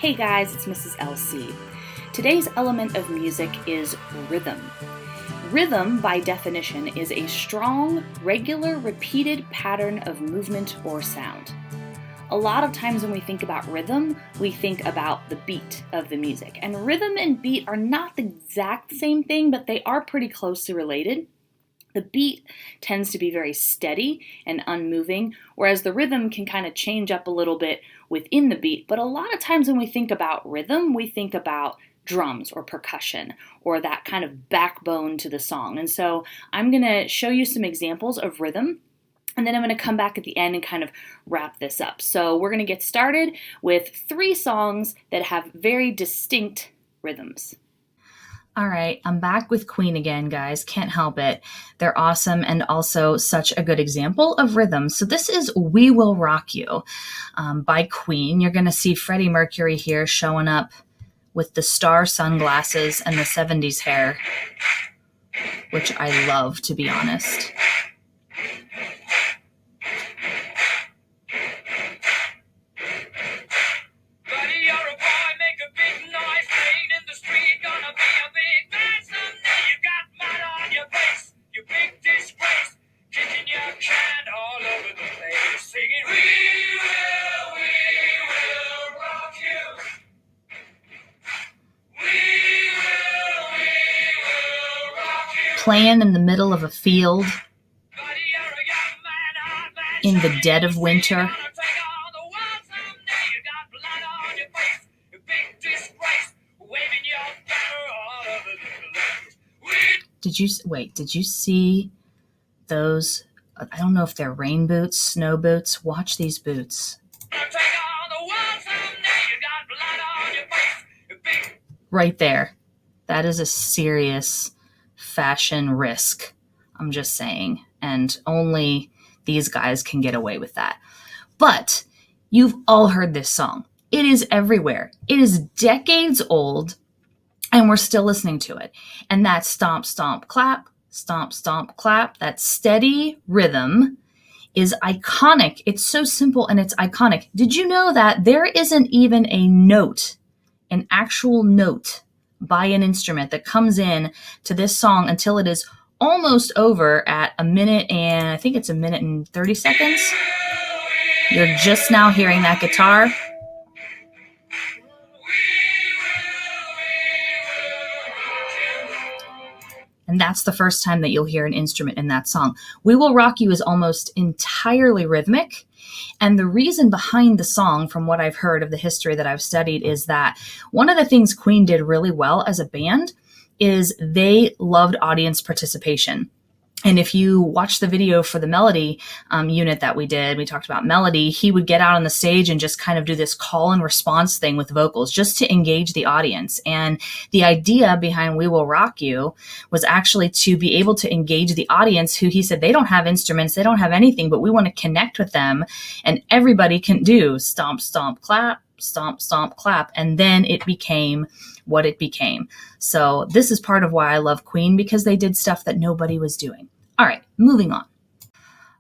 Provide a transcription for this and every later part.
Hey guys, it's Mrs. LC. Today's element of music is rhythm. Rhythm, by definition, is a strong, regular, repeated pattern of movement or sound. A lot of times when we think about rhythm, we think about the beat of the music. And rhythm and beat are not the exact same thing, but they are pretty closely related. The beat tends to be very steady and unmoving, whereas the rhythm can kind of change up a little bit within the beat. But a lot of times when we think about rhythm, we think about drums or percussion or that kind of backbone to the song. And so I'm going to show you some examples of rhythm, and then I'm going to come back at the end and kind of wrap this up. So we're going to get started with 3 songs that have very distinct rhythms. All right, I'm back with Queen again, guys. Can't help it. They're awesome and also such a good example of rhythm. So this is We Will Rock You by Queen. You're going to see Freddie Mercury here showing up with the star sunglasses and the 70s hair, which I love, to be honest. Playing in the middle of a field in the dead of winter. Did you see those? I don't know if they're rain boots, snow boots. Watch these boots. Right there. That is a serious fashion risk. I'm just saying. And only these guys can get away with that. But you've all heard this song. It is everywhere. It is decades old, and we're still listening to it. And that stomp, stomp, clap, that steady rhythm is iconic. It's so simple and it's iconic. Did you know that there isn't even a note, an actual note by an instrument that comes in to this song until it is almost over at a minute and I think it's a minute and 30 seconds? You're just now hearing that guitar. And that's the first time that you'll hear an instrument in that song. We Will Rock You is almost entirely rhythmic. And the reason behind the song, from what I've heard of the history that I've studied, is that one of the things Queen did really well as a band is they loved audience participation. And if you watch the video for the melody unit that we did, we talked about melody, he would get out on the stage and just kind of do this call and response thing with vocals just to engage the audience. And the idea behind We Will Rock You was actually to be able to engage the audience who, he said, they don't have instruments, they don't have anything, but we want to connect with them. And everybody can do stomp, stomp, clap, stomp, stomp, clap. And then it became what it became. So this is part of why I love Queen, because they did stuff that nobody was doing. All right, moving on.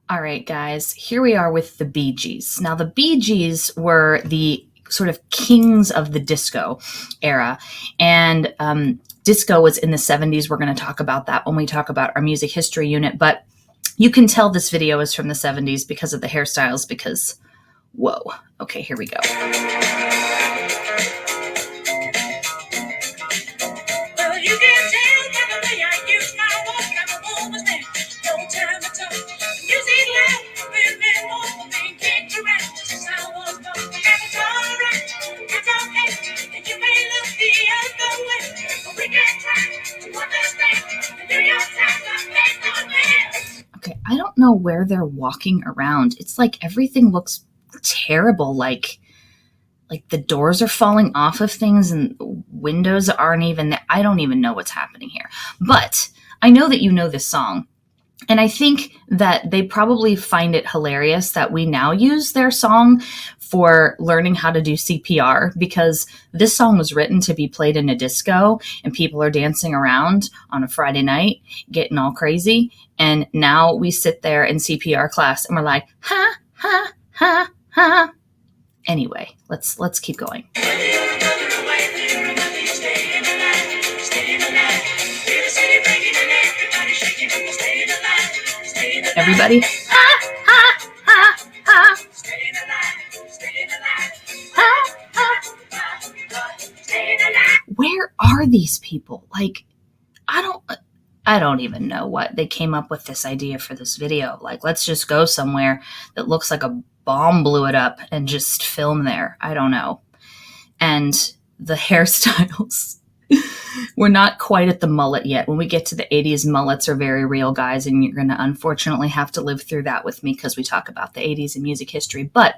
All right, guys, here we are with the Bee Gees. Now, the Bee Gees were the sort of kings of the disco era, and disco was in the 70s. We're going to talk about that when we talk about our music history unit, but you can tell this video is from the 70s because of the hairstyles, because, whoa. Okay, here we go. Okay, I don't know where they're walking around. It's like everything looks terrible, like the doors are falling off of things and windows aren't even there. I don't even know what's happening here. But I know that you know this song. And I think that they probably find it hilarious that we now use their song for learning how to do CPR, because this song was written to be played in a disco and people are dancing around on a Friday night, getting all crazy. And now we sit there in CPR class and we're like, ha, ha, ha, ha. Anyway, let's keep going. Everybody. Where are these people? Like, I don't even know what they came up with this idea for this video. Like, let's just go somewhere that looks like a bomb blew it up and just film there. I don't know. And the hairstyles. We're not quite at the mullet yet. When we get to the 80s, mullets are very real, guys, and you're going to unfortunately have to live through that with me because we talk about the 80s in music history. But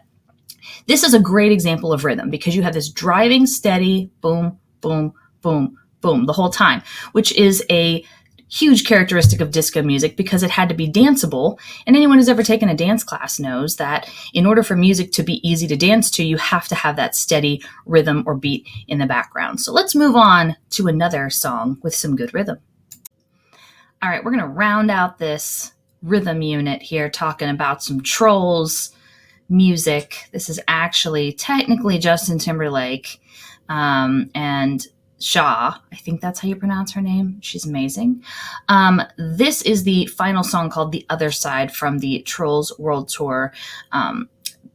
this is a great example of rhythm because you have this driving, steady, boom, boom, boom, boom the whole time, which is a huge characteristic of disco music because it had to be danceable. And anyone who's ever taken a dance class knows that in order for music to be easy to dance to, you have to have that steady rhythm or beat in the background. So let's move on to another song with some good rhythm. All right, we're going to round out this rhythm unit here talking about some Trolls music. This is actually technically Justin Timberlake and Shaw. I think that's how you pronounce her name. She's amazing. This is the final song called The Other Side from the Trolls World Tour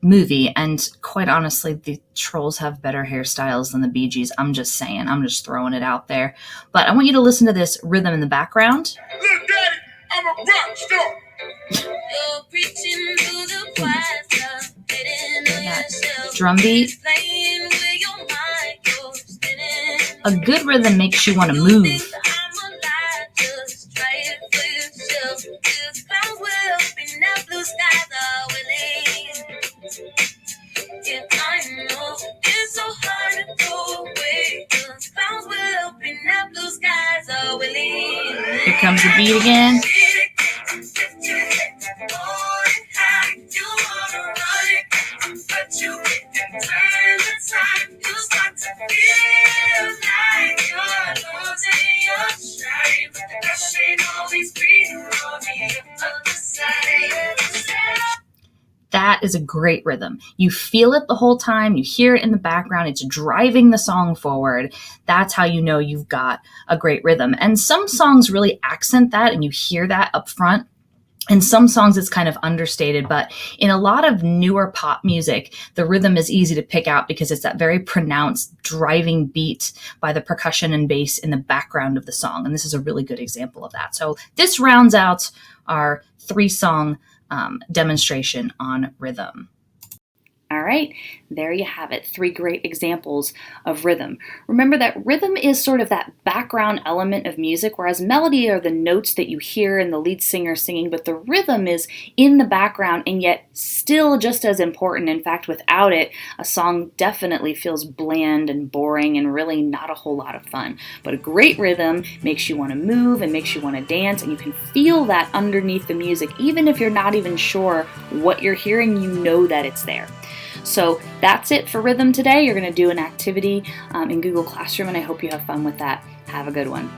movie. And quite honestly, the Trolls have better hairstyles than the Bee Gees. I'm just saying. I'm just throwing it out there. But I want you to listen to this rhythm in the background. Little daddy, I'm a rock star. You're preaching to the choir, that drum beat. A good rhythm makes you want to move. Here comes the beat again. That is a great rhythm. You feel it the whole time. You hear it in the background. It's driving the song forward. That's how you know you've got a great rhythm. And some songs really accent that, and you hear that up front. In some songs, it's kind of understated, but in a lot of newer pop music, the rhythm is easy to pick out because it's that very pronounced driving beat by the percussion and bass in the background of the song. And this is a really good example of that. So this rounds out our 3-song demonstration on rhythm. All right, there you have it. 3 great examples of rhythm. Remember that rhythm is sort of that background element of music, whereas melody are the notes that you hear and the lead singer singing, but the rhythm is in the background and yet still just as important. In fact, without it, a song definitely feels bland and boring and really not a whole lot of fun. But a great rhythm makes you want to move and makes you want to dance, and you can feel that underneath the music. Even if you're not even sure what you're hearing, you know that it's there. So that's it for rhythm today. You're going to do an activity in Google Classroom, and I hope you have fun with that. Have a good one.